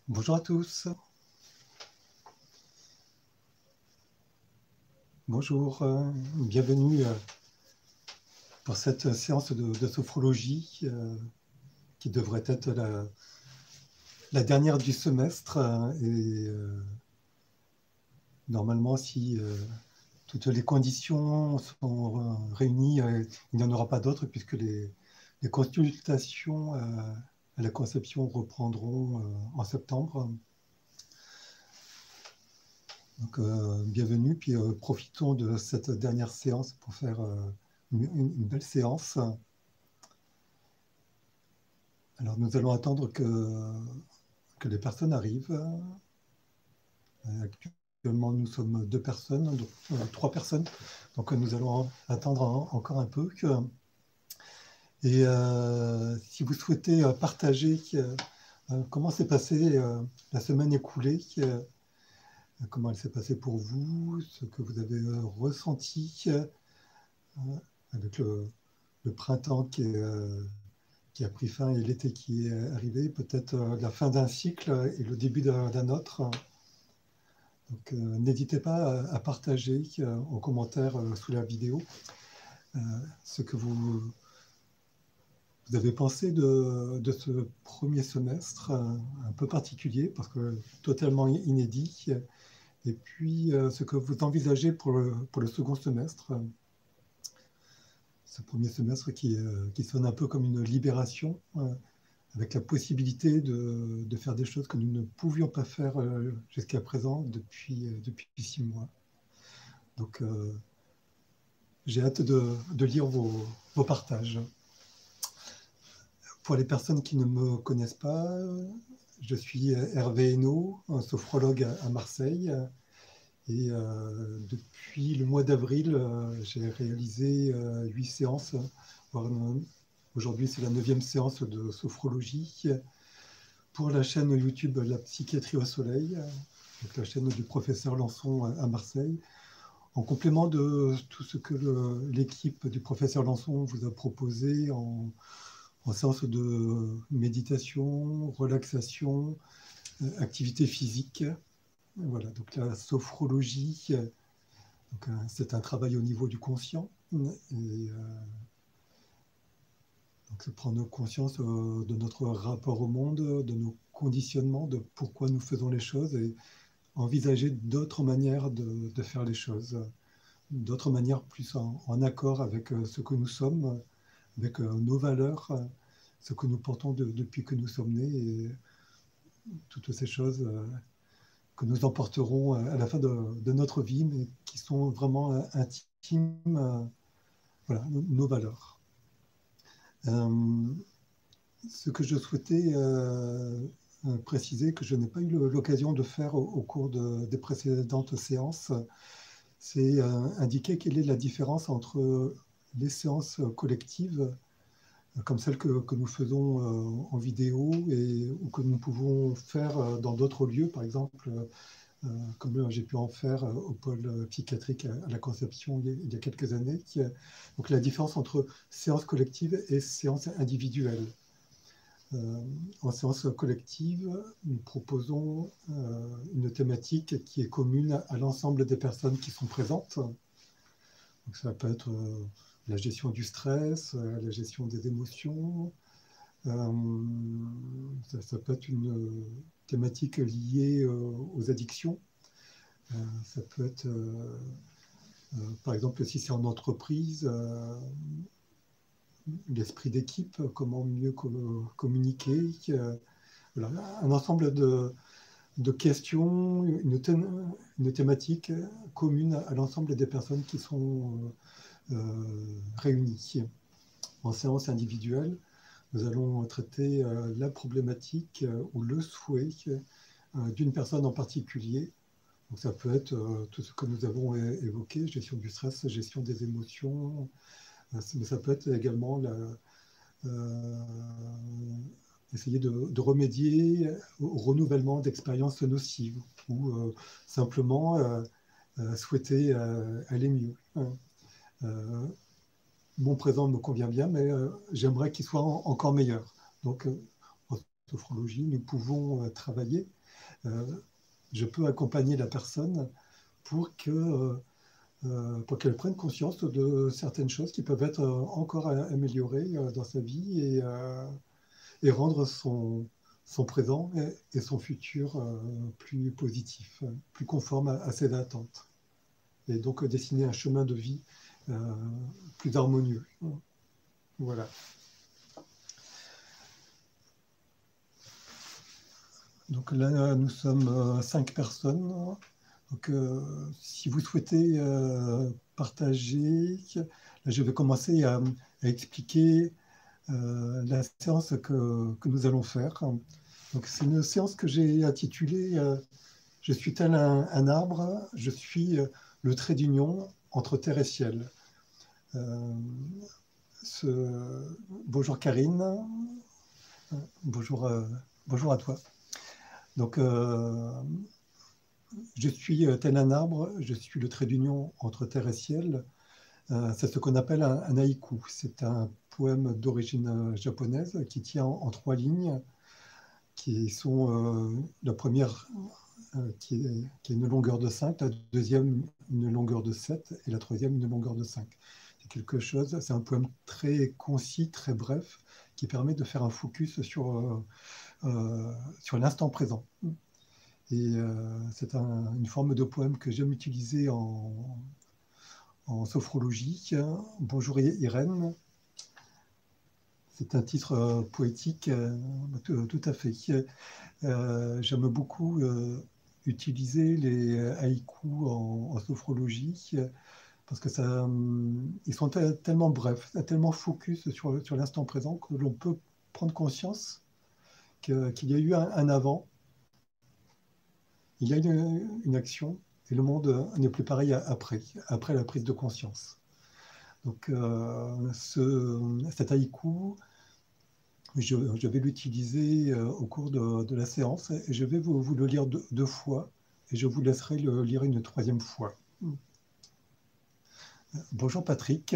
Bonjour à tous. Bonjour, bienvenue pour cette séance de sophrologie qui devrait être la dernière du semestre. Normalement, si toutes les conditions sont réunies, il n'y en aura pas d'autres puisque les consultations à la conception reprendront en septembre. Donc, bienvenue, puis profitons de cette dernière séance pour faire une belle séance. Alors, nous allons attendre que les personnes arrivent. Actuellement, nous sommes deux personnes, donc, trois personnes. Donc, nous allons attendre encore un peu. Et si vous souhaitez partager comment s'est passée la semaine écoulée, comment elle s'est passée pour vous, ce que vous avez ressenti avec le printemps qui a pris fin et l'été qui est arrivé, peut-être la fin d'un cycle et le début d'un autre. Donc, n'hésitez pas à partager en commentaire sous la vidéo ce que vous avez pensé de ce premier semestre un peu particulier, parce que totalement inédit, et puis ce que vous envisagez pour le second semestre. Ce premier semestre qui sonne un peu comme une libération, avec la possibilité de faire des choses que nous ne pouvions pas faire jusqu'à présent depuis 6 mois. Donc, j'ai hâte de lire vos partages. Pour les personnes qui ne me connaissent pas, je suis Hervé Hainaut, un sophrologue à Marseille. Et depuis le mois d'avril, j'ai réalisé 8 séances. Aujourd'hui, c'est la 9e séance de sophrologie pour la chaîne YouTube La Psychiatrie au Soleil, donc la chaîne du professeur Lançon à Marseille, en complément de tout ce que l'équipe du professeur Lançon vous a proposé en séance de méditation, relaxation, activité physique. Voilà, donc la sophrologie, c'est un travail au niveau du conscient. Et donc c'est prendre conscience de notre rapport au monde, de nos conditionnements, de pourquoi nous faisons les choses et envisager d'autres manières de faire les choses, d'autres manières plus en accord avec ce que nous sommes, avec nos valeurs, ce que nous portons depuis que nous sommes nés et toutes ces choses que nous emporterons à la fin de notre vie, mais qui sont vraiment intimes, voilà, nos valeurs. Ce que je souhaitais préciser, que je n'ai pas eu l'occasion de faire au cours des précédentes séances, c'est indiquer quelle est la différence entre les séances collectives, comme celles que nous faisons en vidéo ou que nous pouvons faire dans d'autres lieux, par exemple, comme j'ai pu en faire au pôle psychiatrique à la Conception il y a quelques années. Donc la différence entre séance collective et séance individuelle. En séance collective, nous proposons une thématique qui est commune à l'ensemble des personnes qui sont présentes. Donc ça peut être la gestion du stress, la gestion des émotions. Ça peut être une thématique liée aux addictions. Ça peut être, par exemple, si c'est en entreprise, l'esprit d'équipe, comment mieux communiquer. Voilà, un ensemble de questions, une thématique commune à l'ensemble des personnes qui sont réunies. En séance individuelle, nous allons traiter la problématique ou le souhait d'une personne en particulier. Donc ça peut être tout ce que nous avons évoqué, gestion du stress, gestion des émotions, mais ça peut être également essayer de remédier au renouvellement d'expériences nocives ou simplement souhaiter aller mieux. Mon présent me convient bien, mais j'aimerais qu'il soit encore meilleur. Donc, en sophrologie, nous pouvons travailler. Je peux accompagner la personne pour qu'elle prenne conscience de certaines choses qui peuvent être encore améliorées dans sa vie et rendre son présent et son futur plus positif, plus conforme à ses attentes. Et donc dessiner un chemin de vie plus harmonieux. Voilà. Donc là, nous sommes 5 personnes. Donc, si vous souhaitez partager, là, je vais commencer à expliquer la séance que nous allons faire. Donc, c'est une séance que j'ai intitulée Je suis tel un arbre, je suis le trait d'union entre terre et ciel. Bonjour Karine, bonjour à toi. Donc, je suis tel un arbre, je suis le trait d'union entre terre et ciel. C'est ce qu'on appelle un haïku. C'est un poème d'origine japonaise qui tient en 3 lignes, qui sont la première qui est une longueur de 5, la deuxième une longueur de 7 et la troisième une longueur de 5. C'est quelque chose, c'est un poème très concis, très bref, qui permet de faire un focus sur l'instant présent. Et c'est une forme de poème que j'aime utiliser en sophrologie. Bonjour Irène. C'est un titre poétique, tout à fait. J'aime beaucoup utiliser les haïkus en sophrologie parce que ils sont tellement brefs, tellement focus sur l'instant présent que l'on peut prendre conscience qu'il y a eu un avant. Il y a une action et le monde n'est plus pareil après la prise de conscience. Donc cet haïku, je vais l'utiliser au cours de la séance et je vais vous le lire 2 fois et je vous laisserai le lire une 3e fois. Bonjour Patrick,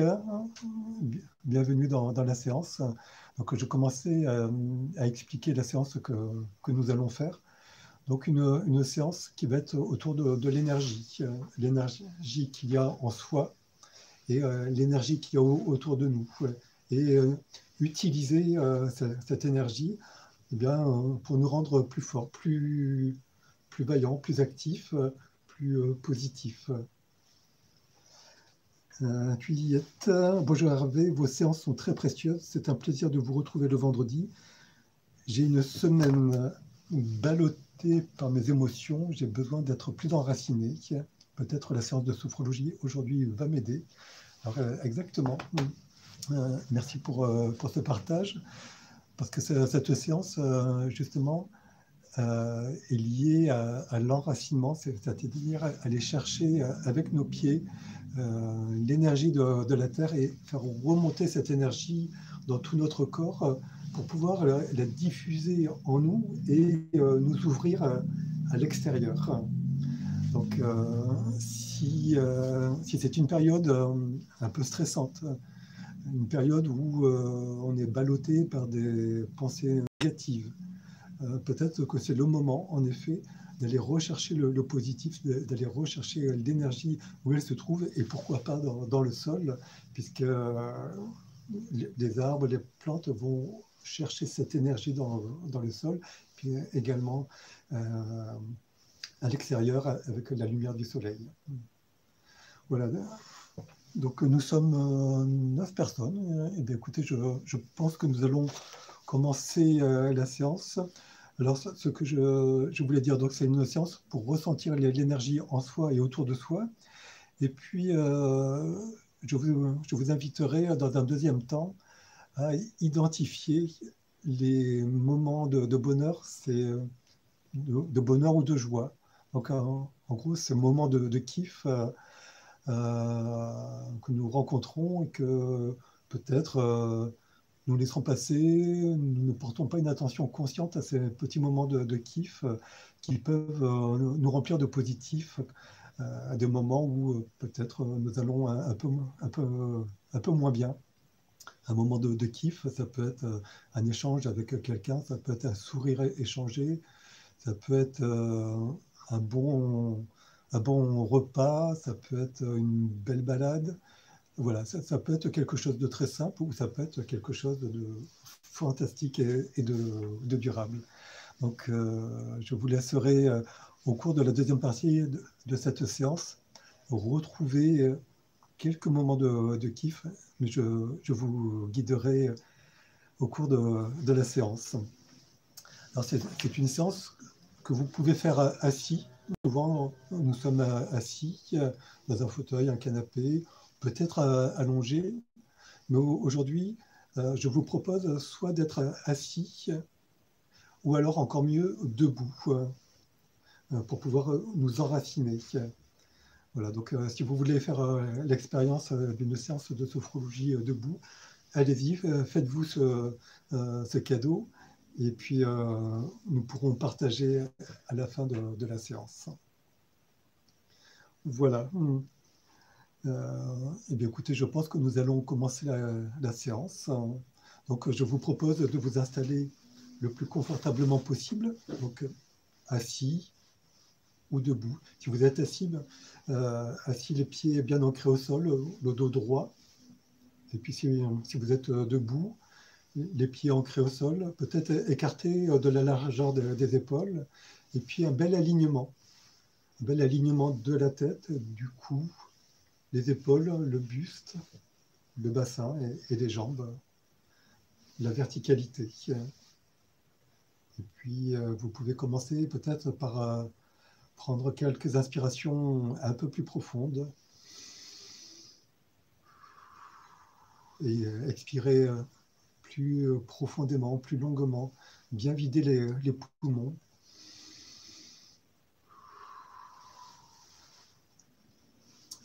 bienvenue dans la séance. Donc je commençais à expliquer la séance que nous allons faire. Donc une séance qui va être autour de l'énergie qu'il y a en soi et l'énergie qu'il y a autour de nous. Et utiliser cette énergie pour nous rendre plus forts, plus vaillants, plus actifs, plus positifs. Juliette, bonjour Hervé, vos séances sont très précieuses. C'est un plaisir de vous retrouver le vendredi. J'ai une semaine ballottée par mes émotions. J'ai besoin d'être plus enraciné. Peut-être la séance de sophrologie aujourd'hui va m'aider. Alors, exactement. Merci pour ce partage. Parce que cette séance, justement, est liée à l'enracinement, c'est-à-dire aller chercher avec nos pieds l'énergie de la Terre et faire remonter cette énergie dans tout notre corps pour pouvoir la diffuser en nous et nous ouvrir à l'extérieur. Donc, si c'est une période un peu stressante, une période où on est ballotté par des pensées négatives, peut-être que c'est le moment, en effet, d'aller rechercher le positif, d'aller rechercher l'énergie où elle se trouve, et pourquoi pas dans le sol, puisque les arbres, les plantes vont chercher cette énergie dans le sol, puis également à l'extérieur avec la lumière du soleil. Voilà. Donc nous sommes 9 personnes. Et bien, écoutez, je pense que nous allons commencer la séance. Alors, ce que je voulais dire, donc c'est une séance pour ressentir l'énergie en soi et autour de soi. Et puis, je vous inviterai dans un deuxième temps à identifier les moments de bonheur, de bonheur ou de joie. Donc, en gros, ces moments de kiff que nous rencontrons et que peut-être nous laisserons passer, nous ne portons pas une attention consciente à ces petits moments de kiff qui peuvent nous remplir de positif à des moments où peut-être nous allons un peu moins bien. un moment de kiff, ça peut être un échange avec quelqu'un, ça peut être un sourire échangé, ça peut être un bon, un bon repas, ça peut être une belle balade. Voilà, ça peut être quelque chose de très simple ou ça peut être quelque chose de fantastique et de durable. Donc, je vous laisserai au cours de la deuxième partie de cette séance retrouver quelques moments de kiff, mais je vous guiderai au cours de la séance. Alors, c'est une séance que vous pouvez faire assis. Souvent, nous sommes assis dans un fauteuil, un canapé, peut-être allongé. Mais aujourd'hui, je vous propose soit d'être assis, ou alors encore mieux, debout, pour pouvoir nous enraciner. Voilà, donc si vous voulez faire l'expérience d'une séance de sophrologie debout, allez-y, faites-vous ce cadeau, et puis nous pourrons partager à la fin de la séance. Voilà. Eh bien, écoutez, je pense que nous allons commencer la séance. Donc, je vous propose de vous installer le plus confortablement possible, donc assis ou debout. Si vous êtes assis, assis les pieds bien ancrés au sol, le dos droit. Et puis, si vous êtes debout, les pieds ancrés au sol, peut-être écartés de la largeur des épaules, et puis un bel alignement de la tête, du cou, les épaules, le buste, le bassin et les jambes, la verticalité. Et puis, vous pouvez commencer peut-être par prendre quelques inspirations un peu plus profondes et expirer plus profondément, plus longuement, bien vider les poumons.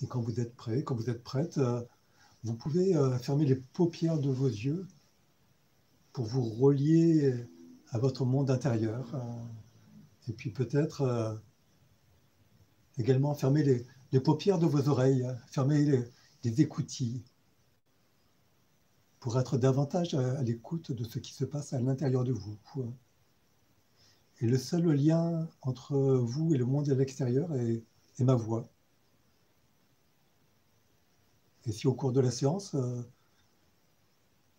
Et quand vous êtes prêt, quand vous êtes prête, vous pouvez fermer les paupières de vos yeux pour vous relier à votre monde intérieur. Et puis peut-être également fermer les paupières de vos oreilles, fermer les écoutilles pour être davantage à l'écoute de ce qui se passe à l'intérieur de vous. Et le seul lien entre vous et le monde à l'extérieur est ma voix. Et si au cours de la séance,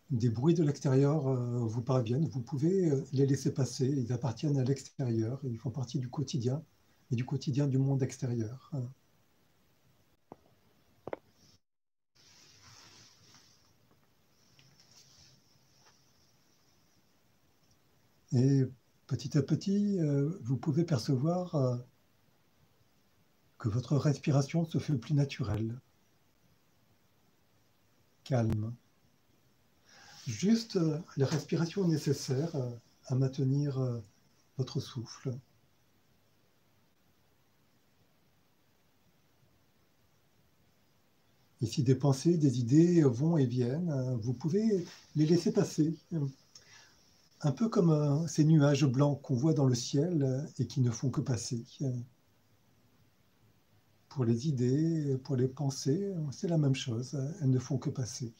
des bruits de l'extérieur vous parviennent, vous pouvez les laisser passer. Ils appartiennent à l'extérieur, ils font partie du quotidien et du quotidien du monde extérieur. Et petit à petit, vous pouvez percevoir que votre respiration se fait plus naturelle, calme. Juste la respiration nécessaire à maintenir votre souffle. Et si des pensées, des idées vont et viennent, vous pouvez les laisser passer. Un peu comme ces nuages blancs qu'on voit dans le ciel et qui ne font que passer. Pour les idées, pour les pensées, c'est la même chose, elles ne font que passer.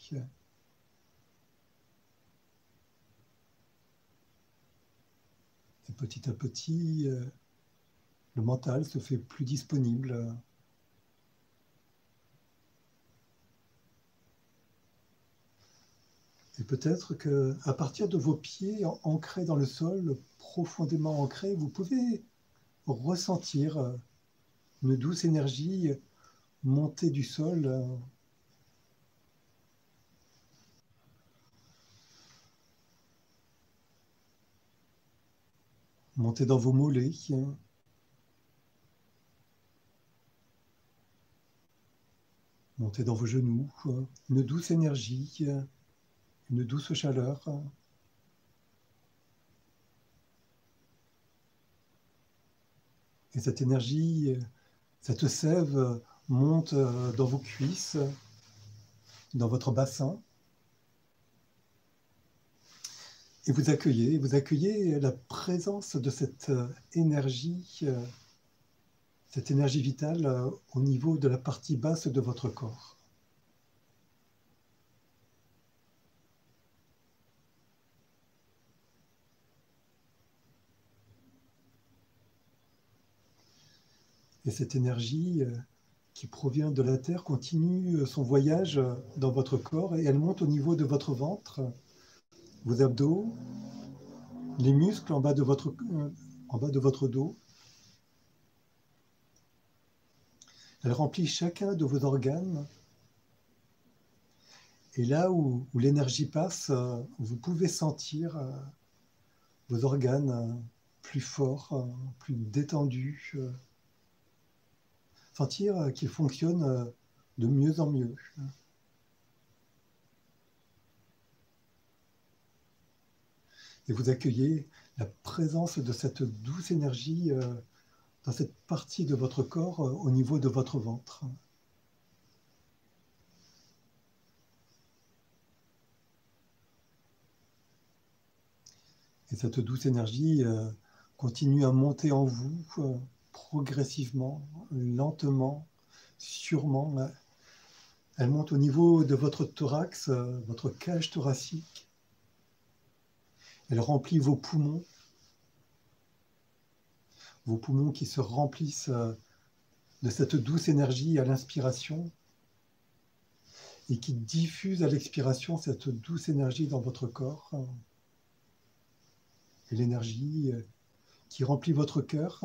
Et petit à petit, le mental se fait plus disponible. Et peut-être qu'à partir de vos pieds ancrés dans le sol, profondément ancrés, vous pouvez ressentir une douce énergie monter du sol, monter dans vos mollets, monter dans vos genoux, une douce énergie, une douce chaleur. Et cette énergie, cette sève monte dans vos cuisses, dans votre bassin. Et vous accueillez la présence de cette énergie vitale au niveau de la partie basse de votre corps. Et cette énergie qui provient de la Terre continue son voyage dans votre corps et elle monte au niveau de votre ventre, vos abdos, les muscles en bas de votre dos. Elle remplit chacun de vos organes. Et là où l'énergie passe, vous pouvez sentir vos organes plus forts, plus détendus, sentir qu'ils fonctionnent de mieux en mieux. Et vous accueillez la présence de cette douce énergie dans cette partie de votre corps au niveau de votre ventre. Et cette douce énergie continue à monter en vous progressivement, lentement, sûrement. Elle monte au niveau de votre thorax, votre cage thoracique. Elle remplit vos poumons qui se remplissent de cette douce énergie à l'inspiration et qui diffusent à l'expiration cette douce énergie dans votre corps. Et l'énergie qui remplit votre cœur.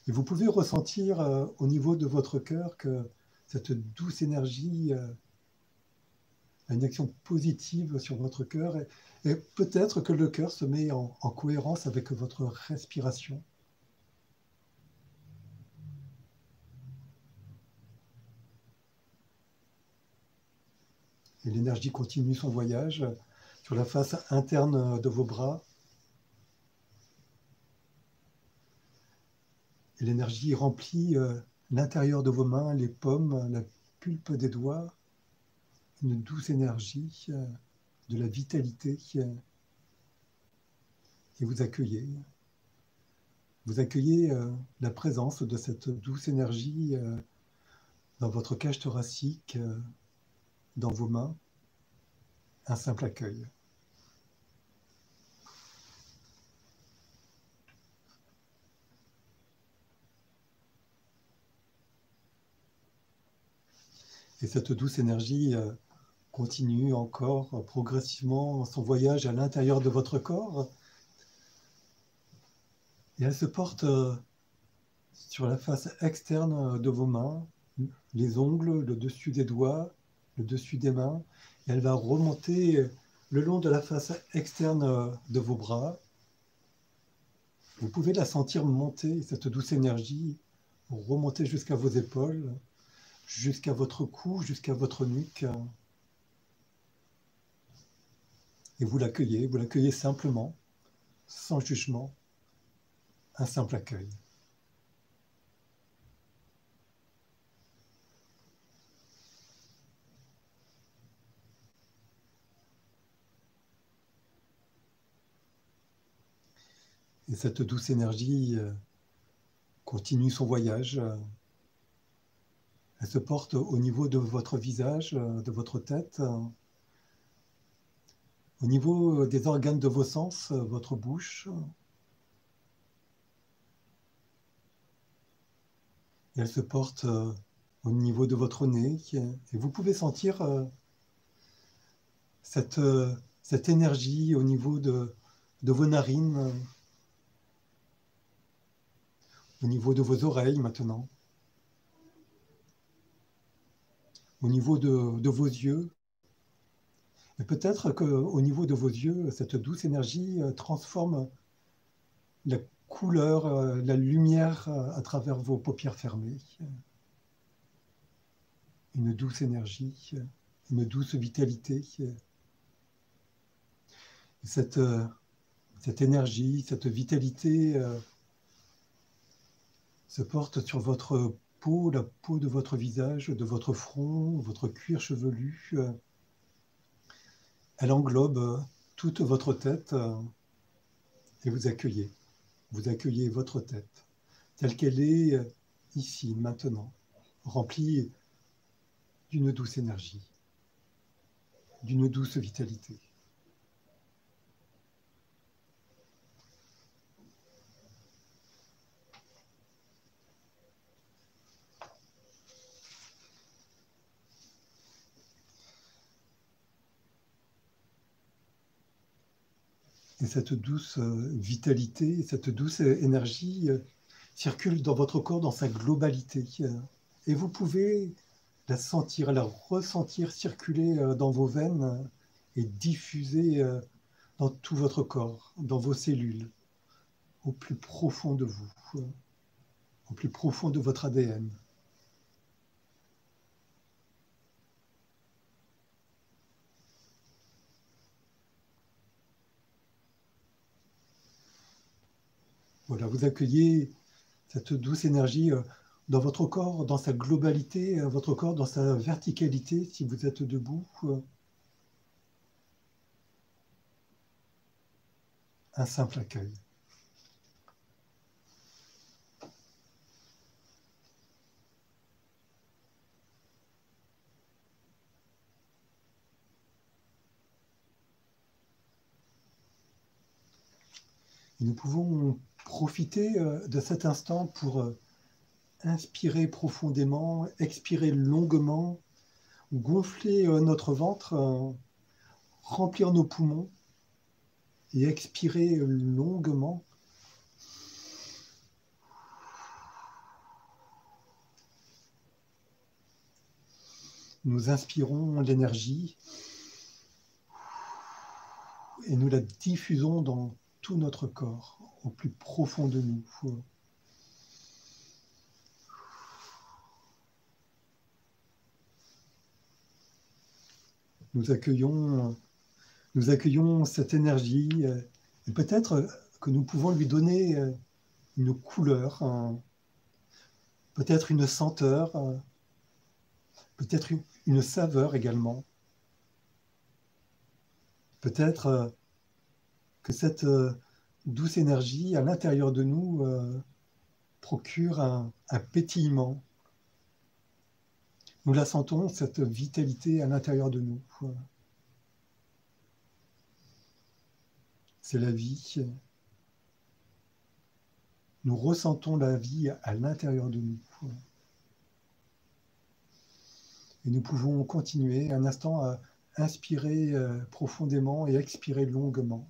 Et vous pouvez ressentir au niveau de votre cœur que cette douce énergie a une action positive sur votre cœur et peut-être que le cœur se met en cohérence avec votre respiration. Et l'énergie continue son voyage sur la face interne de vos bras. Et l'énergie remplit l'intérieur de vos mains, les paumes, la pulpe des doigts, une douce énergie, de la vitalité. Et vous accueillez la présence de cette douce énergie dans votre cage thoracique, dans vos mains, un simple accueil. Et cette douce énergie continue encore progressivement son voyage à l'intérieur de votre corps. Et elle se porte sur la face externe de vos mains, les ongles, le dessus des doigts, le dessus des mains. Et elle va remonter le long de la face externe de vos bras. Vous pouvez la sentir monter, cette douce énergie, remonter jusqu'à vos épaules, jusqu'à votre cou, jusqu'à votre nuque. Et vous l'accueillez simplement, sans jugement, un simple accueil. Et cette douce énergie continue son voyage. Elle se porte au niveau de votre visage, de votre tête, au niveau des organes de vos sens, votre bouche. Et elle se porte au niveau de votre nez. Et vous pouvez sentir cette énergie au niveau de vos narines, au niveau de vos oreilles maintenant, au niveau de vos yeux. Et peut-être qu'au niveau de vos yeux, cette douce énergie transforme la couleur, la lumière à travers vos paupières fermées. Une douce énergie, une douce vitalité. Et cette énergie, cette vitalité se porte sur votre peau, la peau de votre visage, de votre front, votre cuir chevelu. Elle englobe toute votre tête et vous accueillez. Vous accueillez votre tête telle qu'elle est ici, maintenant, remplie d'une douce énergie, d'une douce vitalité. Et cette douce vitalité, cette douce énergie circule dans votre corps dans sa globalité. Et vous pouvez la sentir, la ressentir circuler dans vos veines et diffuser dans tout votre corps, dans vos cellules, au plus profond de vous, au plus profond de votre ADN. Voilà, vous accueillez cette douce énergie dans votre corps, dans sa globalité, votre corps dans sa verticalité, si vous êtes debout. Un simple accueil. Et nous pouvons profiter de cet instant pour inspirer profondément, expirer longuement, gonfler notre ventre, remplir nos poumons et expirer longuement. Nous inspirons l'énergie et nous la diffusons dans tout notre corps, au plus profond de nous. Nous accueillons cette énergie et peut-être que nous pouvons lui donner une couleur, peut-être une senteur, peut-être une saveur également. Peut-être que cette douce énergie à l'intérieur de nous procure un pétillement. Nous la sentons, cette vitalité à l'intérieur de nous. C'est la vie. Nous ressentons la vie à l'intérieur de nous. Et nous pouvons continuer un instant à inspirer profondément et expirer longuement.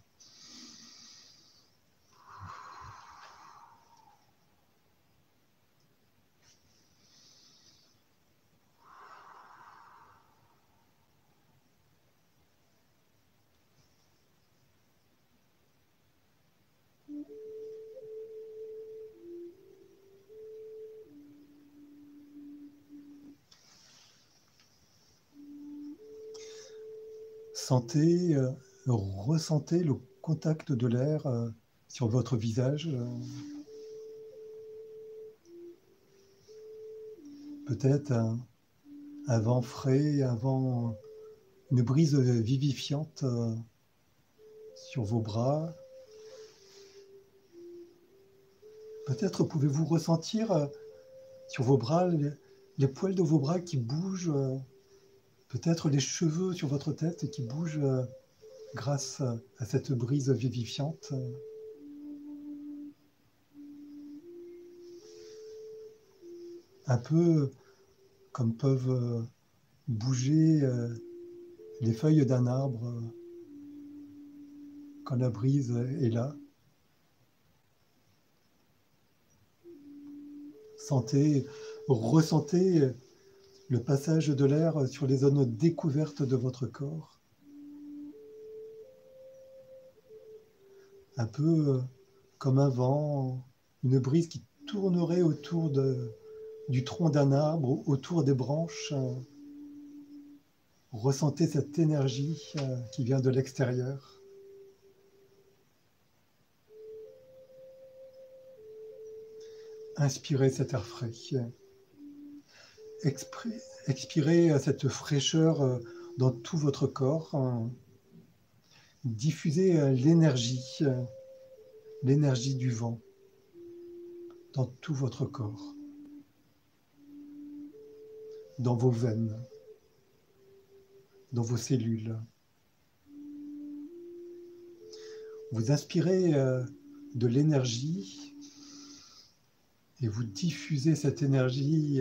Ressentez le contact de l'air sur votre visage. Peut-être un vent frais, une brise vivifiante sur vos bras. Peut-être pouvez-vous ressentir sur vos bras les poils de vos bras qui bougent, peut-être les cheveux sur votre tête qui bougent grâce à cette brise vivifiante. Un peu comme peuvent bouger les feuilles d'un arbre quand la brise est là. Ressentez le passage de l'air sur les zones découvertes de votre corps. Un peu comme un vent, une brise qui tournerait autour du tronc d'un arbre, autour des branches. Ressentez cette énergie qui vient de l'extérieur. Inspirez cet air frais. Expirez cette fraîcheur dans tout votre corps. Diffusez l'énergie du vent dans tout votre corps, dans vos veines, dans vos cellules. Vous inspirez de l'énergie et vous diffusez cette énergie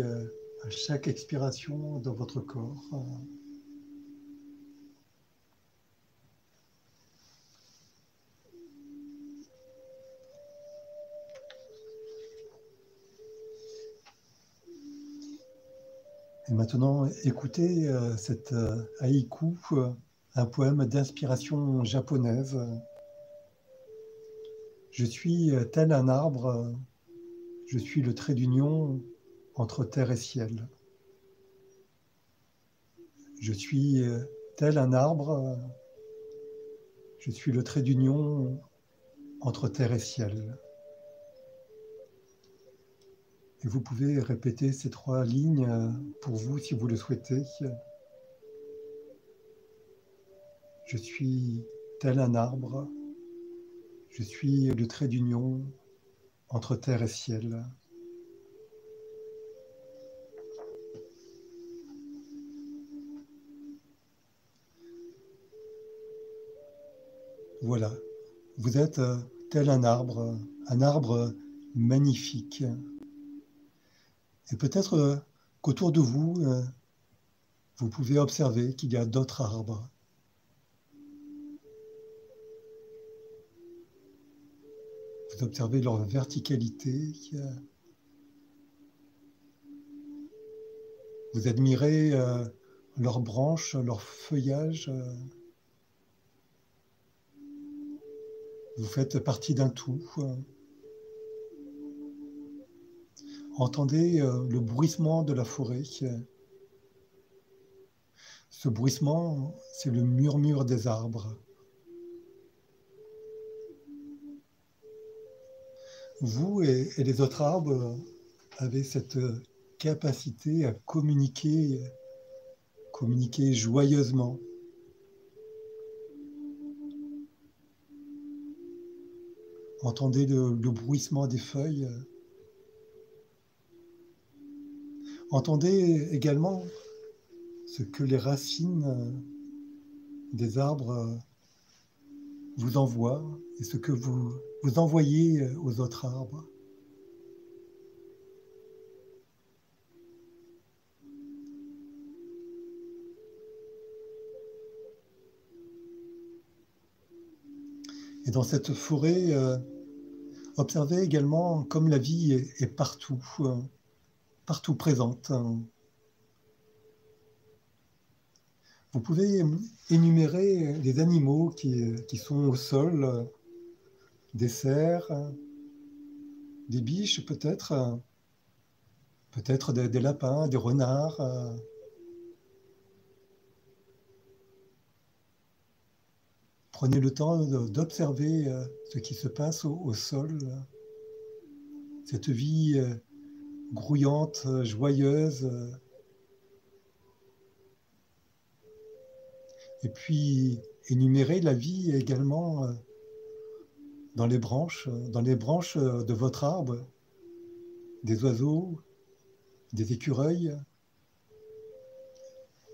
à chaque expiration dans votre corps. Et maintenant, écoutez cet haïku, un poème d'inspiration japonaise. Je suis tel un arbre, je suis le trait d'union entre terre et ciel. Je suis tel un arbre, je suis le trait d'union entre terre et ciel. Et vous pouvez répéter ces 3 lignes pour vous si vous le souhaitez. Je suis tel un arbre, je suis le trait d'union entre terre et ciel. Voilà, vous êtes tel un arbre magnifique. Et peut-être qu'autour de vous, vous pouvez observer qu'il y a d'autres arbres. Vous observez leur verticalité. Vous admirez leurs branches, leur feuillage. Vous faites partie d'un tout. Entendez le bruissement de la forêt. Ce bruissement, c'est le murmure des arbres. Vous et les autres arbres avez cette capacité à communiquer joyeusement. Entendez le bruissement des feuilles. Entendez également ce que les racines des arbres vous envoient et ce que vous envoyez aux autres arbres. Et dans cette forêt, observez également comme la vie est partout, partout présente. Vous pouvez énumérer les animaux qui sont au sol, des cerfs, des biches peut-être des lapins, des renards. Prenez le temps d'observer ce qui se passe au sol, cette vie grouillante, joyeuse. Et puis énumérer la vie également dans les branches de votre arbre, des oiseaux, des écureuils.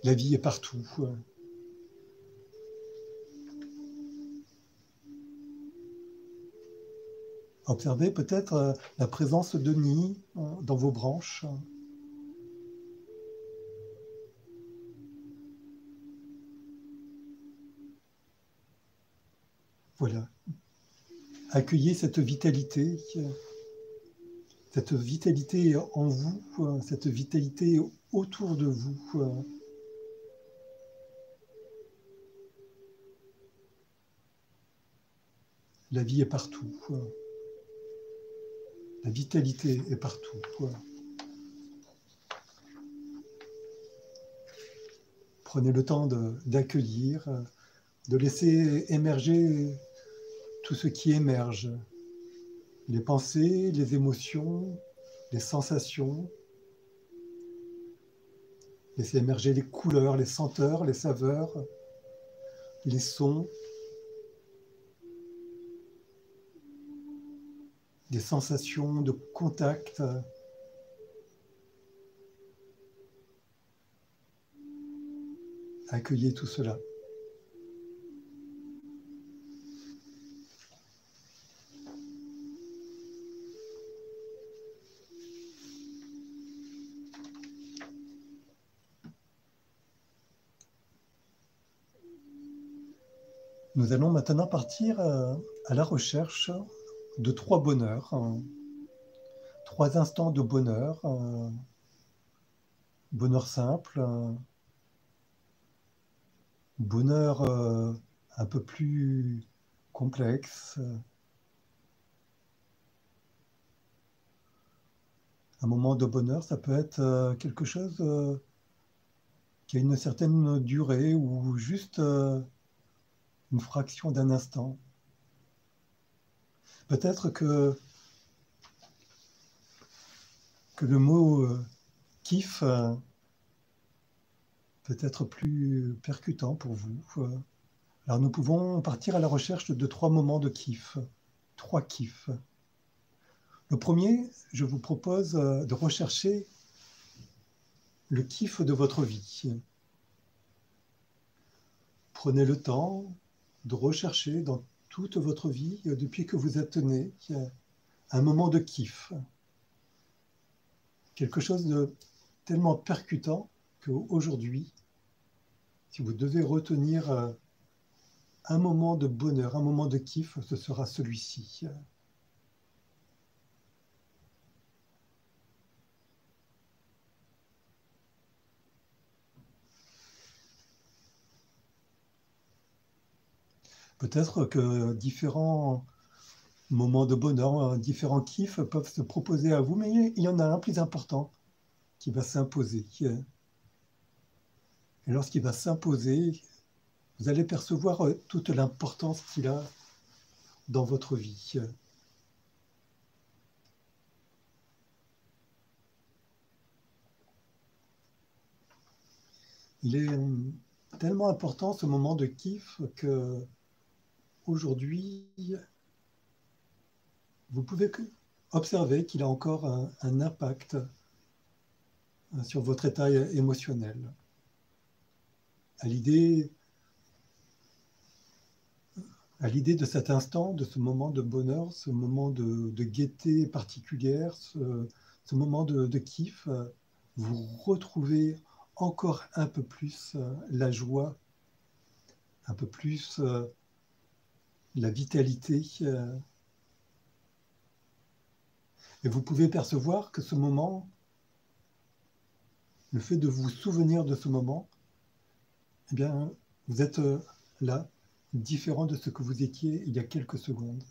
La vie est partout. Observez peut-être la présence de nids dans vos branches. Voilà. Accueillez cette vitalité en vous, cette vitalité autour de vous. La vie est partout. La vitalité est partout. Prenez le temps d'accueillir, de laisser émerger tout ce qui émerge. Les pensées, les émotions, les sensations. Laissez émerger les couleurs, les senteurs, les saveurs, les sons. Des sensations de contact. Accueillez tout cela. Nous allons maintenant partir à la recherche de 3 bonheurs, 3 instants de bonheur bonheur simple, bonheur un peu plus complexe, un moment de bonheur, ça peut être quelque chose qui a une certaine durée ou juste une fraction d'un instant. Peut-être que le mot kiff peut être plus percutant pour vous. Alors nous pouvons partir à la recherche de 3 moments de kiff, 3 kiffs. Le premier, je vous propose de rechercher le kiff de votre vie. Prenez le temps de rechercher dans toute votre vie, depuis que vous êtes né, un moment de kiff. Quelque chose de tellement percutant qu'aujourd'hui, si vous devez retenir un moment de bonheur, un moment de kiff, ce sera celui-ci. Peut-être que différents moments de bonheur, différents kiffs peuvent se proposer à vous, mais il y en a un plus important qui va s'imposer. Et lorsqu'il va s'imposer, vous allez percevoir toute l'importance qu'il a dans votre vie. Il est tellement important ce moment de kiff que aujourd'hui, vous pouvez observer qu'il a encore un impact sur votre état émotionnel. À l'idée de cet instant, de ce moment de bonheur, ce moment de gaieté particulière, ce moment de kiff, vous retrouvez encore un peu plus la joie, un peu plus la vitalité. Et vous pouvez percevoir que ce moment, le fait de vous souvenir de ce moment, eh bien, vous êtes là, différent de ce que vous étiez il y a quelques secondes.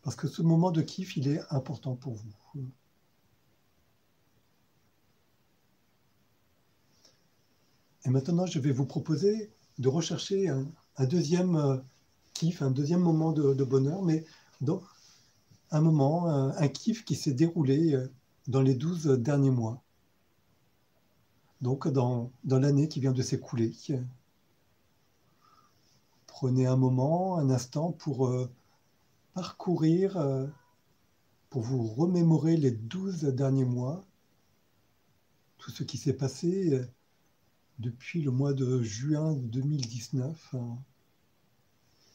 Parce que ce moment de kiff, il est important pour vous. Et maintenant, je vais vous proposer de rechercher un deuxième kiff, un deuxième moment de bonheur, mais dans un moment, un kiff qui s'est déroulé dans les 12 derniers mois. Donc, dans l'année qui vient de s'écouler. Prenez un moment, un instant pour parcourir, pour vous remémorer les 12 derniers mois, tout ce qui s'est passé depuis le mois de juin 2019,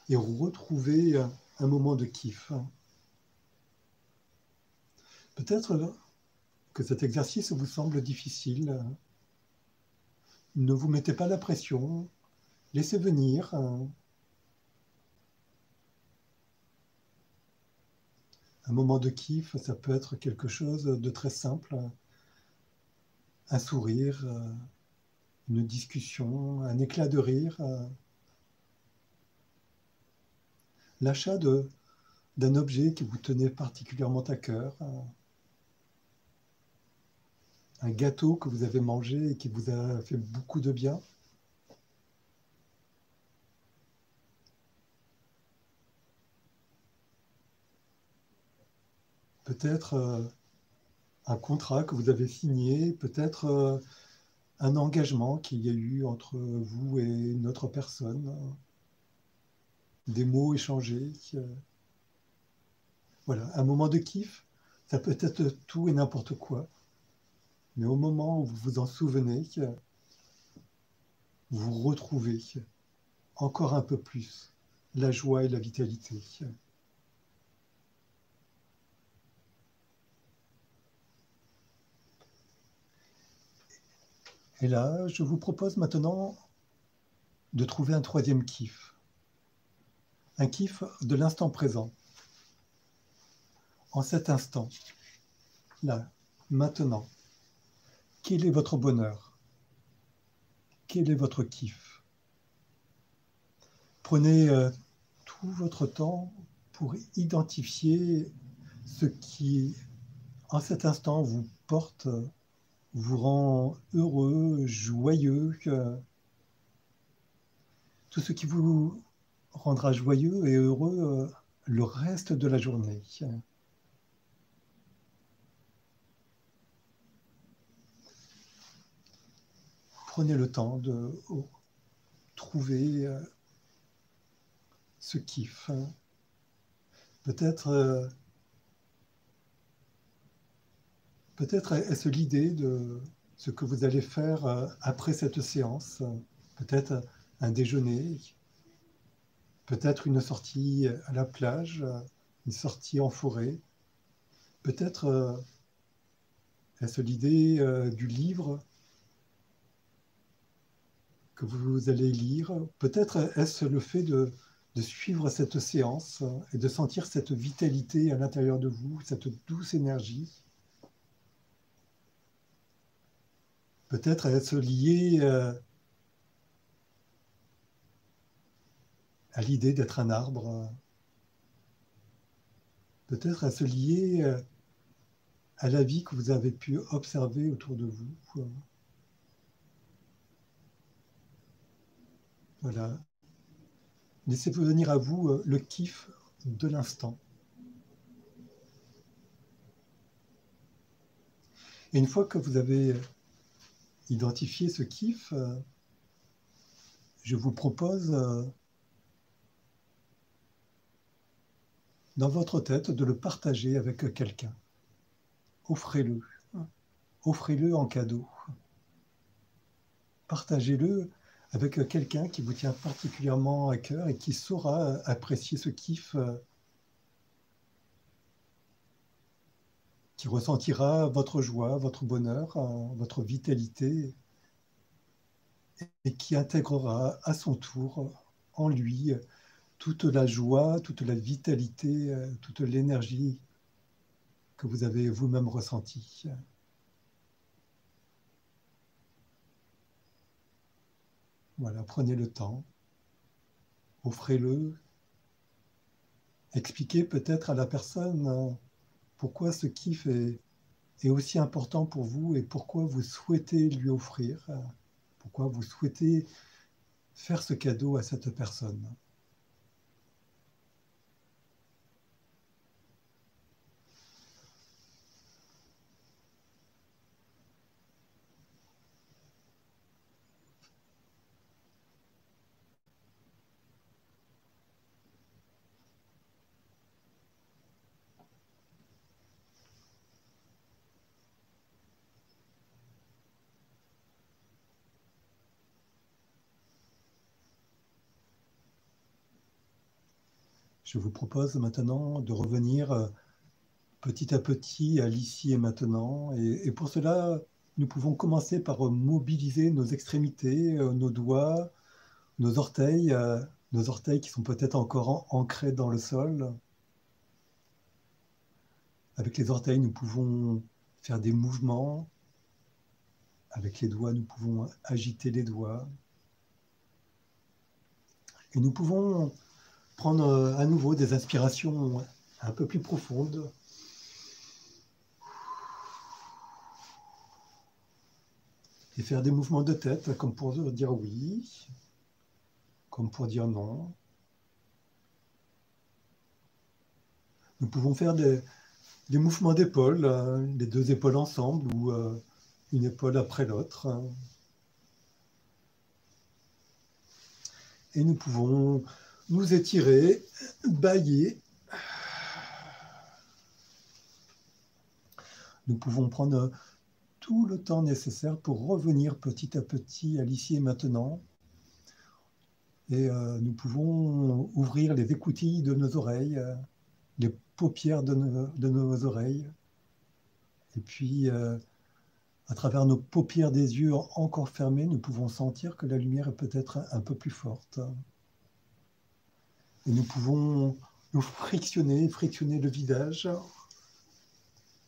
et retrouver un moment de kiff. Peut-être que cet exercice vous semble difficile. Ne vous mettez pas la pression, laissez venir. Un moment de kiff, ça peut être quelque chose de très simple. Un sourire, une discussion, un éclat de rire. L'achat d'un objet qui vous tenait particulièrement à cœur. Un gâteau que vous avez mangé et qui vous a fait beaucoup de bien. Peut-être un contrat que vous avez signé, peut-être un engagement qu'il y a eu entre vous et une autre personne, des mots échangés. Voilà, un moment de kiff, ça peut être tout et n'importe quoi. Mais au moment où vous vous en souvenez, vous retrouvez encore un peu plus la joie et la vitalité. Et là, je vous propose maintenant de trouver un troisième kiff. Un kiff de l'instant présent. En cet instant, là, maintenant. Quel est votre bonheur? Quel est votre kiff? Prenez tout votre temps pour identifier ce qui, en cet instant, vous porte, vous rend heureux, joyeux, tout ce qui vous rendra joyeux et heureux le reste de la journée. Prenez le temps de trouver ce kiff. Peut-être est-ce l'idée de ce que vous allez faire après cette séance. Peut-être un déjeuner, peut-être une sortie à la plage, une sortie en forêt. Peut-être est-ce l'idée du livre que vous allez lire. Peut-être est-ce le fait de suivre cette séance et de sentir cette vitalité à l'intérieur de vous, cette douce énergie. Peut-être est-ce lié à l'idée d'être un arbre. Peut-être est-ce lié à la vie que vous avez pu observer autour de vous. Voilà. Laissez venir à vous le kiff de l'instant. Et une fois que vous avez identifié ce kiff, je vous propose dans votre tête de le partager avec quelqu'un. Offrez-le. Offrez-le en cadeau. Partagez-le avec quelqu'un qui vous tient particulièrement à cœur et qui saura apprécier ce kiff, qui ressentira votre joie, votre bonheur, votre vitalité et qui intégrera à son tour en lui toute la joie, toute la vitalité, toute l'énergie que vous avez vous-même ressentie. Voilà, prenez le temps, offrez-le, expliquez peut-être à la personne pourquoi ce kiff est aussi important pour vous et pourquoi vous souhaitez lui offrir, pourquoi vous souhaitez faire ce cadeau à cette personne. Je vous propose maintenant de revenir petit à petit à l'ici et maintenant. Et pour cela, nous pouvons commencer par mobiliser nos extrémités, nos doigts, nos orteils qui sont peut-être encore ancrés dans le sol. Avec les orteils, nous pouvons faire des mouvements. Avec les doigts, nous pouvons agiter les doigts. Et nous pouvons prendre à nouveau des inspirations un peu plus profondes. Et faire des mouvements de tête, comme pour dire oui, comme pour dire non. Nous pouvons faire des mouvements d'épaule, les deux épaules ensemble ou une épaule après l'autre. Et nous pouvons nous étirer, bâiller. Nous pouvons prendre tout le temps nécessaire pour revenir petit à petit à l'ici et maintenant. Et nous pouvons ouvrir les écoutilles de nos oreilles, les paupières de nos oreilles. Et puis, à travers nos paupières des yeux encore fermés, nous pouvons sentir que la lumière est peut-être un peu plus forte. Et nous pouvons nous frictionner le visage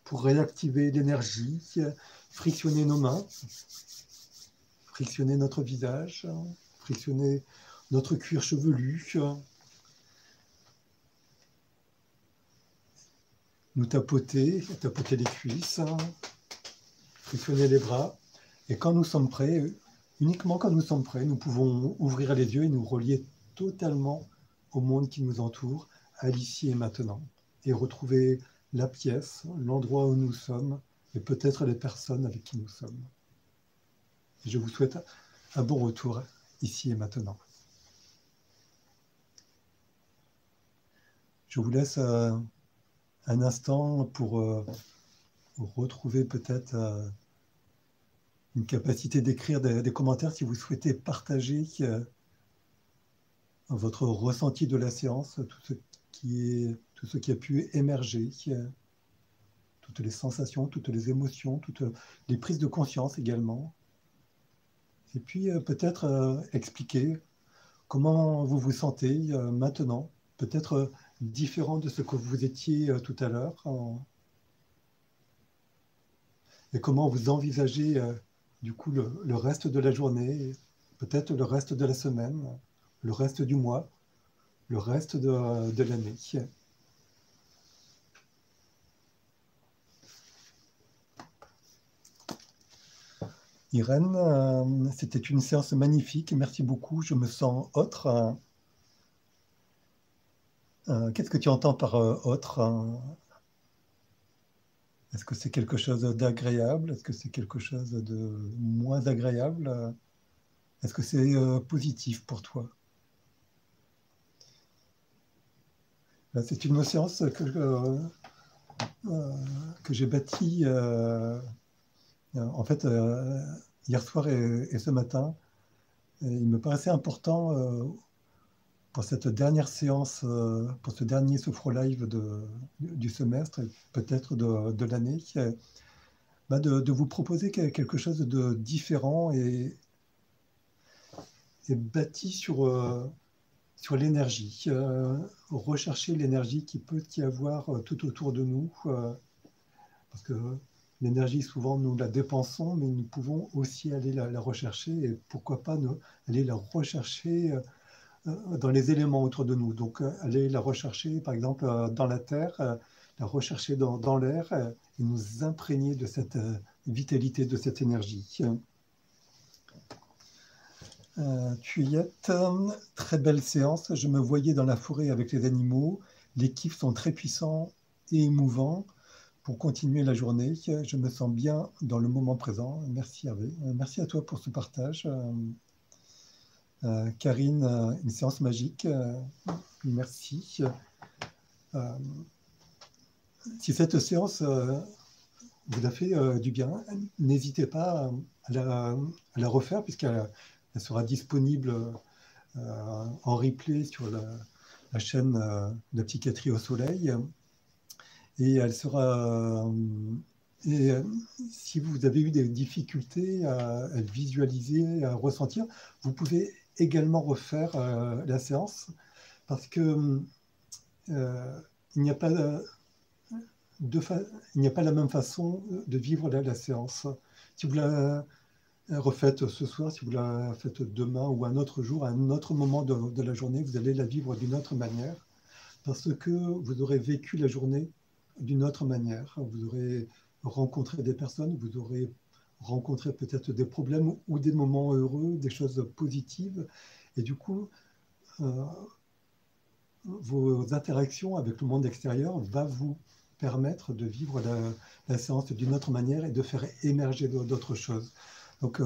pour réactiver l'énergie, frictionner nos mains, frictionner notre visage, frictionner notre cuir chevelu, nous tapoter les cuisses, frictionner les bras. Et quand nous sommes prêts, uniquement quand nous sommes prêts, nous pouvons ouvrir les yeux et nous relier totalement au monde qui nous entoure, à l'ici et maintenant, et retrouver la pièce, l'endroit où nous sommes, et peut-être les personnes avec qui nous sommes. Et je vous souhaite un bon retour ici et maintenant. Je vous laisse un instant pour retrouver peut-être une capacité d'écrire des commentaires si vous souhaitez partager votre ressenti de la séance, tout ce qui a pu émerger, toutes les sensations, toutes les émotions, toutes les prises de conscience également. Et puis peut-être expliquer comment vous vous sentez maintenant, peut-être différent de ce que vous étiez tout à l'heure, et comment vous envisagez du coup le reste de la journée, peut-être le reste de la semaine, le reste du mois, le reste de l'année. Irène, c'était une séance magnifique, merci beaucoup, je me sens autre. Qu'est-ce que tu entends par autre? Est-ce que c'est quelque chose d'agréable? Est-ce que c'est quelque chose de moins agréable? Est-ce que c'est positif pour toi? C'est une séance que j'ai bâtie en fait hier soir et ce matin. Et il me paraissait important pour cette dernière séance, pour ce dernier Sophro Live du semestre, et peut-être de l'année, de vous proposer quelque chose de différent et bâti sur l'énergie, rechercher l'énergie qui peut y avoir tout autour de nous, parce que l'énergie, souvent, nous la dépensons, mais nous pouvons aussi aller la rechercher, et pourquoi pas aller la rechercher dans les éléments autour de nous. Donc, aller la rechercher, par exemple, dans la terre, la rechercher dans l'air, et nous imprégner de cette vitalité, de cette énergie. Thuillette, très belle séance. Je me voyais dans la forêt avec les animaux. Les kiffs sont très puissants et émouvants. Pour continuer la journée, je me sens bien dans le moment présent. Merci Hervé. Merci à toi pour ce partage. Karine, une séance magique. Merci. Si cette séance vous a fait du bien, n'hésitez pas à la refaire, puisqu'elle sera disponible en replay sur la chaîne de la psychiatrie au soleil. Et elle sera... si vous avez eu des difficultés à visualiser, à ressentir, vous pouvez également refaire la séance, parce que il n'y a pas la même façon de vivre la séance. Si vous la refaites ce soir, si vous la faites demain ou un autre jour, à un autre moment de la journée, vous allez la vivre d'une autre manière, parce que vous aurez vécu la journée d'une autre manière. Vous aurez rencontré des personnes, vous aurez rencontré peut-être des problèmes ou des moments heureux, des choses positives. Et du coup, vos interactions avec le monde extérieur vont vous permettre de vivre la séance d'une autre manière et de faire émerger d'autres choses. Donc,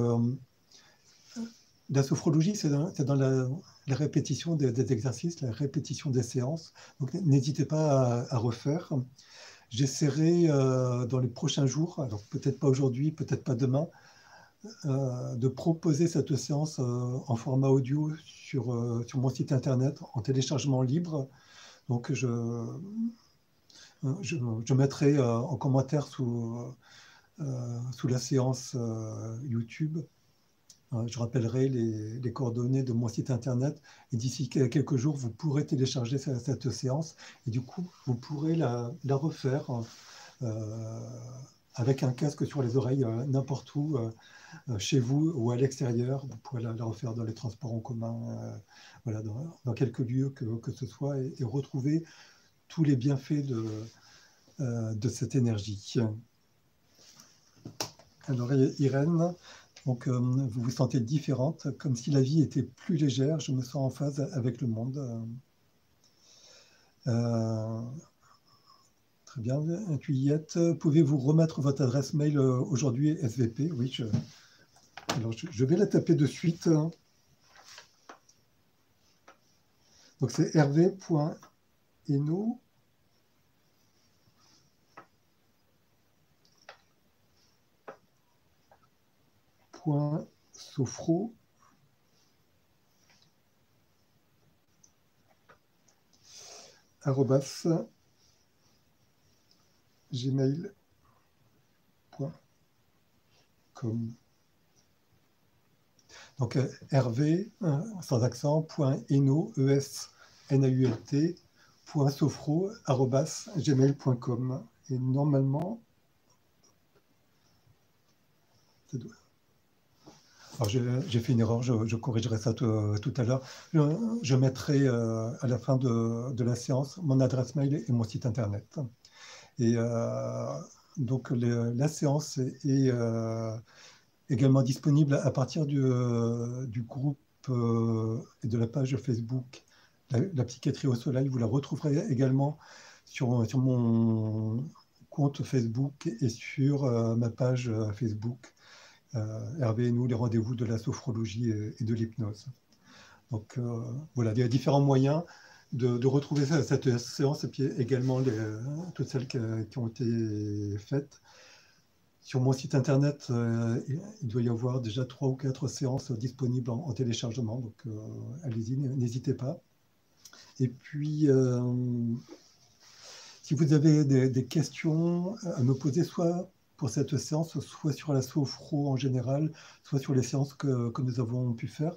la sophrologie, c'est dans la répétition des exercices, la répétition des séances. Donc, n'hésitez pas à refaire. J'essaierai dans les prochains jours, alors peut-être pas aujourd'hui, peut-être pas demain, de proposer cette séance en format audio sur mon site internet, en téléchargement libre. Donc, je mettrai en commentaire sous la séance YouTube. Je rappellerai les coordonnées de mon site internet, et d'ici quelques jours, vous pourrez télécharger cette séance, et du coup, vous pourrez la refaire avec un casque sur les oreilles n'importe où, chez vous ou à l'extérieur. Vous pouvez la refaire dans les transports en commun, voilà, dans quelques lieux que ce soit, et retrouver tous les bienfaits de cette énergie. Alors Irène, donc, vous vous sentez différente, comme si la vie était plus légère, je me sens en phase avec le monde. Très bien, Juliette, pouvez-vous remettre votre adresse mail aujourd'hui, SVP? Oui, alors je vais la taper de suite. Donc c'est hervé.eno .sofro @gmail.com. Donc Hervé, sans accent, .eno, E-S-N-A-U-L-T, .sofro, @gmail.com. Et normalement, ça doit... Alors j'ai fait une erreur, je corrigerai ça tout à l'heure. Je mettrai à la fin de la séance mon adresse mail et mon site internet. Et donc la séance est également disponible à partir du groupe et de la page Facebook la psychiatrie au soleil. Vous la retrouverez également sur mon compte Facebook et sur ma page Facebook. Hervé et nous, les rendez-vous de la sophrologie et de l'hypnose. Donc voilà, il y a différents moyens de retrouver cette séance et puis également toutes celles qui ont été faites. Sur mon site internet, il doit y avoir déjà 3 ou 4 séances disponibles en téléchargement, donc allez-y, n'hésitez pas. Et puis, si vous avez des questions à me poser, soit pour cette séance, soit sur la sophro en général, soit sur les séances que nous avons pu faire,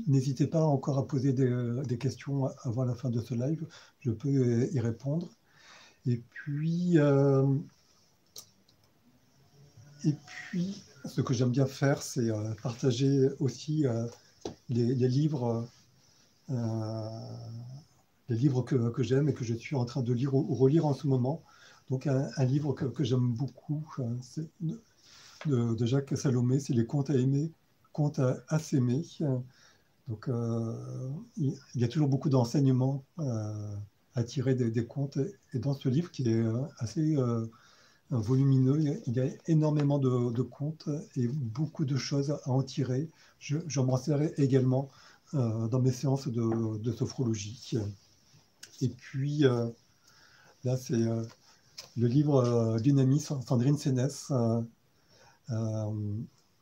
n'hésitez pas encore à poser des questions avant la fin de ce live, je peux y répondre. Et puis, ce que j'aime bien faire, c'est partager aussi les livres que j'aime et que je suis en train de lire ou relire en ce moment. Donc un livre que j'aime beaucoup, c'est de Jacques Salomé, c'est Les contes à aimer, contes à s'aimer. Donc il y a toujours beaucoup d'enseignements à tirer des contes. Et dans ce livre qui est assez volumineux, il y a énormément de contes et beaucoup de choses à en tirer. Je m'en sers également dans mes séances de sophrologie. Et puis, là, c'est le livre d'une amie, Sandrine Sénès.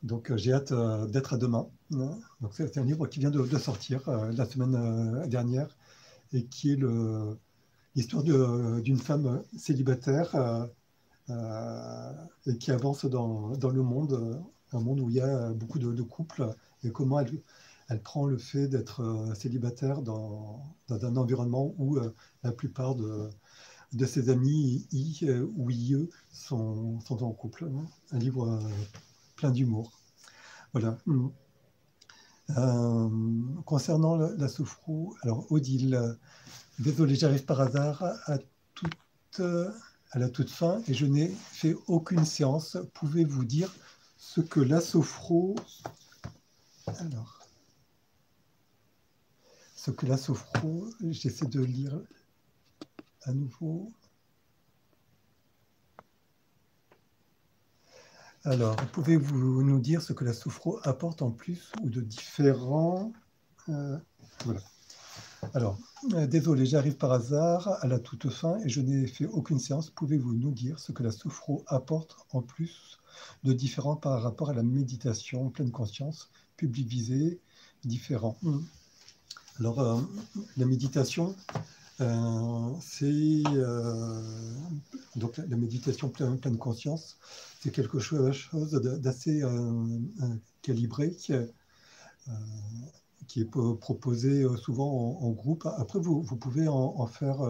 Donc, j'ai hâte d'être à demain. Donc, c'est un livre qui vient de sortir la semaine dernière et qui est l'histoire d'une femme célibataire et qui avance dans le monde, un monde où il y a beaucoup de couples, et comment elle prend le fait d'être célibataire dans un environnement où la plupart de ses amis, ou IE, sont en couple. Un livre plein d'humour. Voilà. Concernant la sophro, alors Odile, désolé, j'arrive par hasard à la toute fin et je n'ai fait aucune séance. Pouvez-vous dire ce que la sophro... Alors, ce que la sophro... J'essaie de lire à nouveau. Alors, pouvez-vous nous dire ce que la sophro apporte en plus ou de différent? Voilà. Alors, désolé, j'arrive par hasard à la toute fin et je n'ai fait aucune séance. Pouvez-vous nous dire ce que la sophro apporte en plus de différent par rapport à la méditation, pleine conscience, public visé, différent? Alors, la méditation, c'est donc la méditation pleine conscience, c'est quelque chose d'assez calibré qui est proposé souvent en groupe. Après, vous pouvez en faire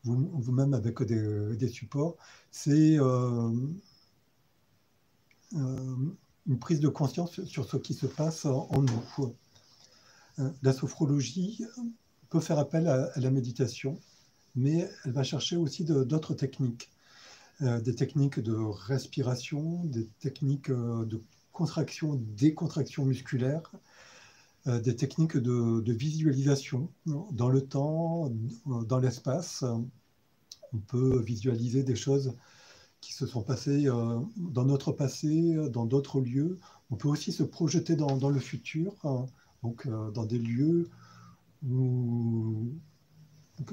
vous-même avec des supports, c'est une prise de conscience sur ce qui se passe en nous. La sophrologie peut faire appel à la méditation, mais elle va chercher aussi d'autres techniques. Des techniques de respiration, des techniques de contraction, décontraction musculaire, des techniques de visualisation dans le temps, dans l'espace. On peut visualiser des choses qui se sont passées dans notre passé, dans d'autres lieux. On peut aussi se projeter dans le futur, donc dans des lieux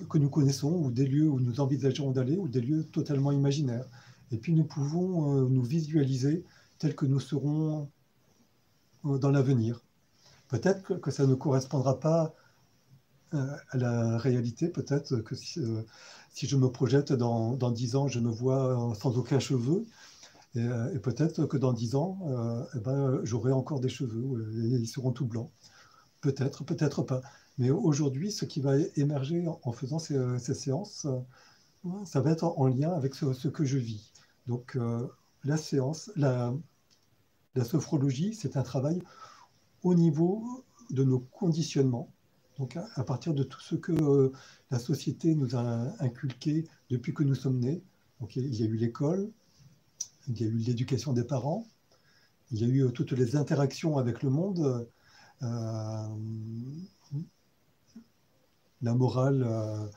que nous connaissons, ou des lieux où nous envisageons d'aller, ou des lieux totalement imaginaires. Et puis nous pouvons nous visualiser tels que nous serons dans l'avenir. Peut-être que ça ne correspondra pas à la réalité, peut-être que si je me projette dans 10 ans, je me vois sans aucun cheveu, et peut-être que dans 10 ans, j'aurai encore des cheveux, et ils seront tout blancs. Peut-être, peut-être pas. Mais aujourd'hui, ce qui va émerger en faisant ces séances, ça va être en lien avec ce que je vis. Donc la sophrologie, c'est un travail au niveau de nos conditionnements. Donc à partir de tout ce que la société nous a inculqué depuis que nous sommes nés. Donc il y a eu l'école, il y a eu l'éducation des parents, il y a eu toutes les interactions avec le monde, la morale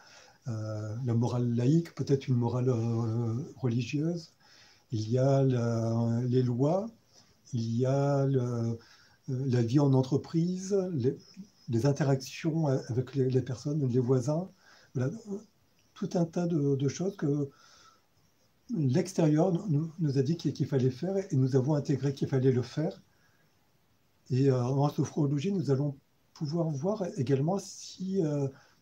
laïque, peut-être une morale religieuse. Il y a les lois, il y a la vie en entreprise, les interactions avec les personnes, les voisins. Voilà, tout un tas de choses que l'extérieur nous a dit qu'il fallait faire, et nous avons intégré qu'il fallait le faire. Et en sophrologie, nous allons pouvoir voir également si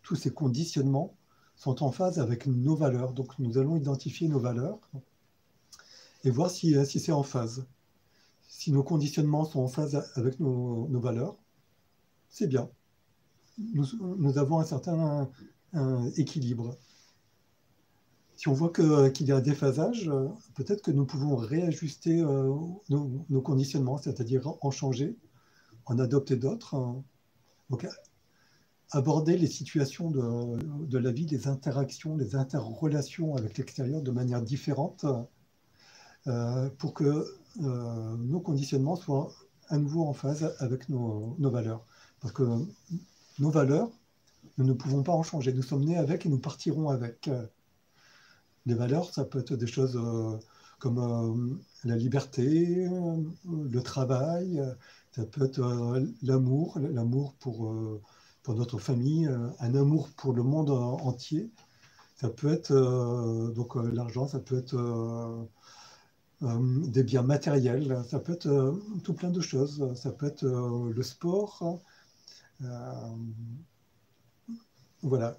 tous ces conditionnements sont en phase avec nos valeurs. Donc nous allons identifier nos valeurs et voir si c'est en phase. Si nos conditionnements sont en phase avec nos valeurs, c'est bien. Nous avons un certain équilibre. Si on voit qu'il y a un déphasage, peut-être que nous pouvons réajuster nos conditionnements, c'est-à-dire en changer, en adopter d'autres. Donc, aborder les situations de la vie, les interactions, les interrelations avec l'extérieur de manière différente, pour que nos conditionnements soient à nouveau en phase avec nos valeurs. Parce que nos valeurs, nous ne pouvons pas en changer. Nous sommes nés avec et nous partirons avec. Les valeurs, ça peut être des choses comme la liberté, le travail, ça peut être l'amour pour notre famille, un amour pour le monde entier. Ça peut être donc l'argent, ça peut être des biens matériels, ça peut être tout plein de choses. Ça peut être le sport. Voilà.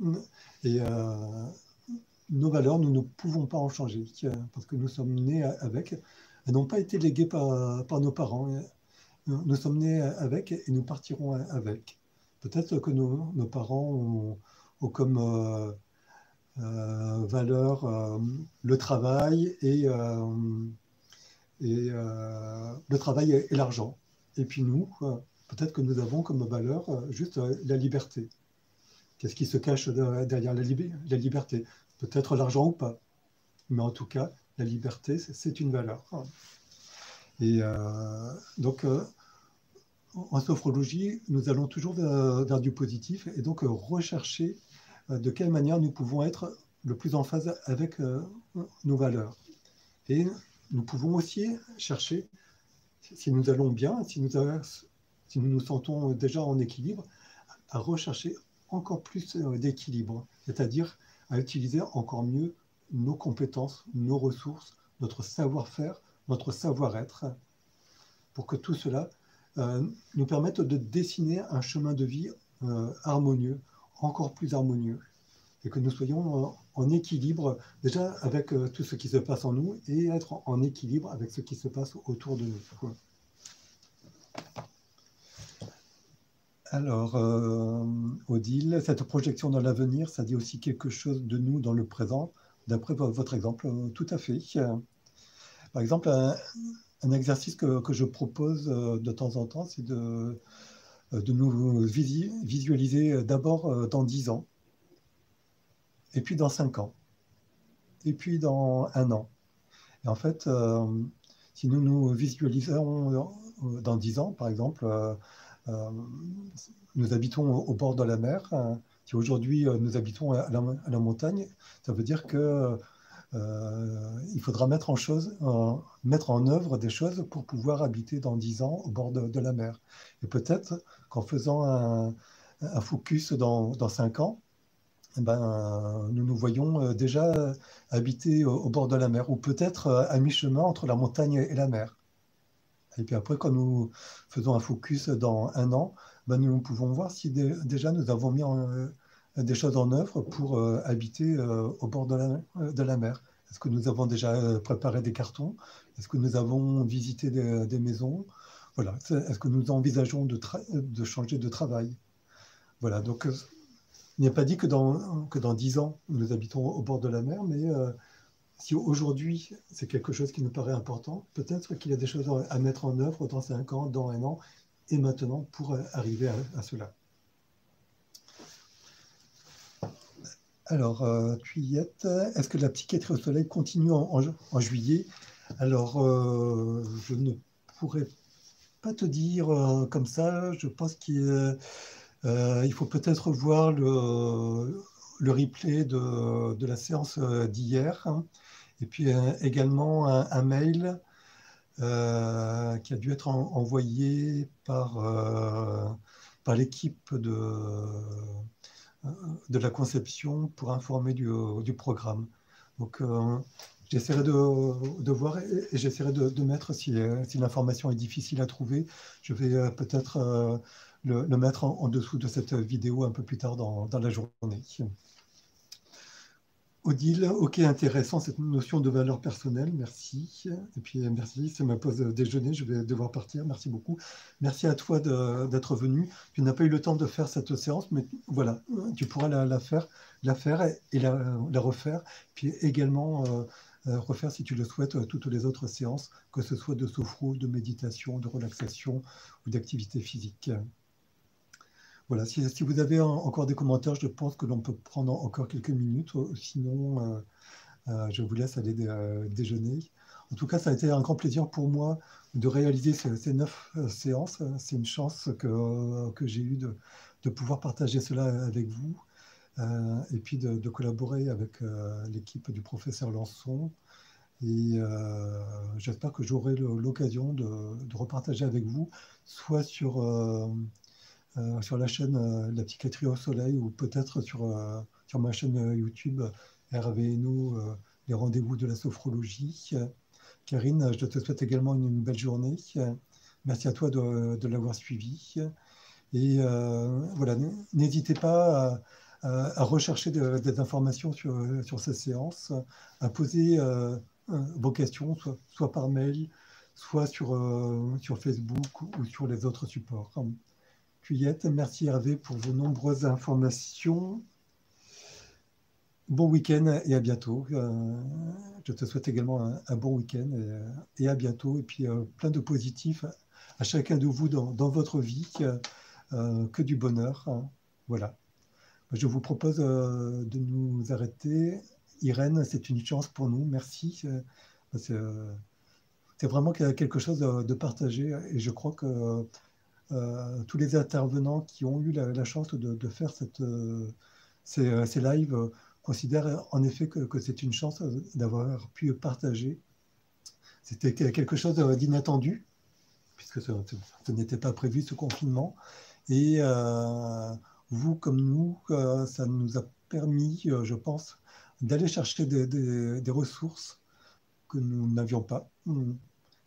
Et nos valeurs, nous ne pouvons pas en changer, parce que nous sommes nés avec, elles n'ont pas été léguées par nos parents. Nous sommes nés avec et nous partirons avec. Peut-être que nos parents ont comme valeur le travail et le travail et l'argent. Et puis nous, peut-être que nous avons comme valeur juste la liberté. Qu'est-ce qui se cache derrière la liberté? Peut-être l'argent ou pas. Mais en tout cas, la liberté, c'est une valeur. Et donc, en sophrologie, nous allons toujours vers du positif, et donc rechercher de quelle manière nous pouvons être le plus en phase avec nos valeurs. Et nous pouvons aussi chercher, si nous allons bien, si nous nous sentons déjà en équilibre, à rechercher encore plus d'équilibre, c'est-à-dire à utiliser encore mieux nos compétences, nos ressources, notre savoir-faire, notre savoir-être, pour que tout cela nous permette de dessiner un chemin de vie harmonieux, encore plus harmonieux, et que nous soyons en équilibre déjà avec tout ce qui se passe en nous, et être en équilibre avec ce qui se passe autour de nous. Alors, Odile, cette projection dans l'avenir, ça dit aussi quelque chose de nous dans le présent, d'après votre exemple, tout à fait. Par exemple, un exercice que je propose de temps en temps, c'est de nous visualiser d'abord dans 10 ans, et puis dans 5 ans, et puis dans 1 an. Et en fait, si nous nous visualisons dans 10 ans, par exemple, euh, nous habitons au bord de la mer. Si aujourd'hui nous habitons à la montagne, ça veut dire que il faudra mettre en œuvre des choses pour pouvoir habiter dans 10 ans au bord de la mer. Et peut-être qu'en faisant un focus dans 5 ans, eh ben, nous nous voyons déjà habiter au bord de la mer, ou peut-être à mi-chemin entre la montagne et la mer. Et puis après, quand nous faisons un focus dans 1 an, ben, nous pouvons voir si déjà nous avons mis des choses en œuvre pour habiter au bord de la mer. Est-ce que nous avons déjà préparé des cartons? Est-ce que nous avons visité des maisons? Voilà. Est-ce que nous envisageons de changer de travail? Voilà. Donc, il n'est pas dit que dans 10 ans, nous habitons au bord de la mer, mais si aujourd'hui, c'est quelque chose qui nous paraît important, peut-être qu'il y a des choses à mettre en œuvre dans 5 ans, dans 1 an, et maintenant pour arriver à cela. Alors, Tuyette, est-ce que la psychiatrie au soleil continue en juillet? Alors, je ne pourrais pas te dire comme ça. Je pense qu'il faut peut-être voir le replay de la séance d'hier, hein. Et puis également un mail qui a dû être envoyé par l'équipe de la conception pour informer du programme. Donc, j'essaierai de voir et j'essaierai de mettre, si l'information est difficile à trouver, je vais peut-être le mettre en dessous de cette vidéo un peu plus tard dans la journée. Odile, ok, intéressant cette notion de valeur personnelle, merci. Et puis merci, c'est ma pause déjeuner, je vais devoir partir, merci beaucoup. Merci à toi d'être venu. Tu n'as pas eu le temps de faire cette séance, mais voilà, tu pourras la faire et la refaire, puis également refaire, si tu le souhaites, toutes les autres séances, que ce soit de sophro, de méditation, de relaxation ou d'activité physique. Voilà, si vous avez encore des commentaires, je pense que l'on peut prendre encore quelques minutes. Sinon, je vous laisse aller déjeuner. En tout cas, ça a été un grand plaisir pour moi de réaliser ces 9 séances. C'est une chance que j'ai eue de pouvoir partager cela avec vous et puis de collaborer avec l'équipe du professeur Lançon. Et j'espère que j'aurai l'occasion de repartager avec vous, soit sur la chaîne La Psychiatrie au Soleil ou peut-être sur ma chaîne YouTube Hervé Hainaut, les rendez-vous de la sophrologie. Karine, je te souhaite également une belle journée. Merci à toi de l'avoir suivi. Et voilà, n'hésitez pas à rechercher des informations sur ces séances, à poser vos questions, soit par mail, soit sur Facebook ou sur les autres supports. Cuyette, merci Hervé pour vos nombreuses informations. Bon week-end et à bientôt. Je te souhaite également un bon week-end et à bientôt. Et puis plein de positifs à chacun de vous dans votre vie, que du bonheur. Voilà. Je vous propose de nous arrêter. Irène, c'est une chance pour nous. Merci. C'est vraiment quelque chose de partagé et je crois que tous les intervenants qui ont eu la chance de faire ces lives considèrent en effet que c'est une chance d'avoir pu partager. C'était quelque chose d'inattendu, puisque ce n'était pas prévu, ce confinement. Et vous, comme nous, ça nous a permis, je pense, d'aller chercher des ressources que nous n'avions pas.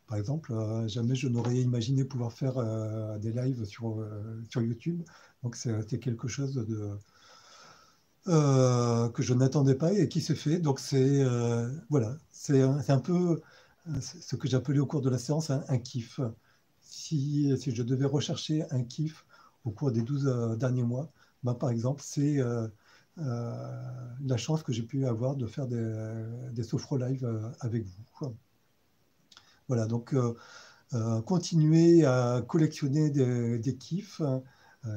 Par exemple, jamais je n'aurais imaginé pouvoir faire des lives sur YouTube. Donc, c'était quelque chose que je n'attendais pas et qui se fait. Donc, voilà, c'est un peu ce que j'appelais au cours de la séance un kiff. Si je devais rechercher un kiff au cours des 12 derniers mois, ben, par exemple, c'est la chance que j'ai pu avoir de faire des sophro live avec vous. Voilà, donc continuez à collectionner des kiffs,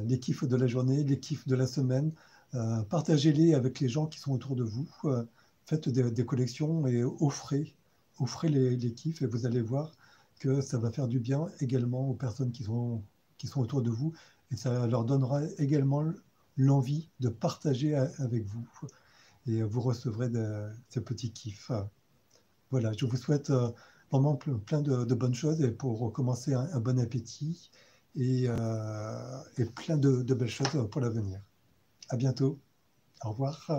les kiffs de la journée, les kiffs de la semaine. Partagez-les avec les gens qui sont autour de vous. Faites des collections et offrez les kiffs et vous allez voir que ça va faire du bien également aux personnes qui sont autour de vous et ça leur donnera également l'envie de partager avec vous et vous recevrez ces petits kiffs. Voilà, je vous souhaite vraiment plein de bonnes choses et pour commencer un bon appétit et plein de belles choses pour l'avenir. À bientôt. Au revoir.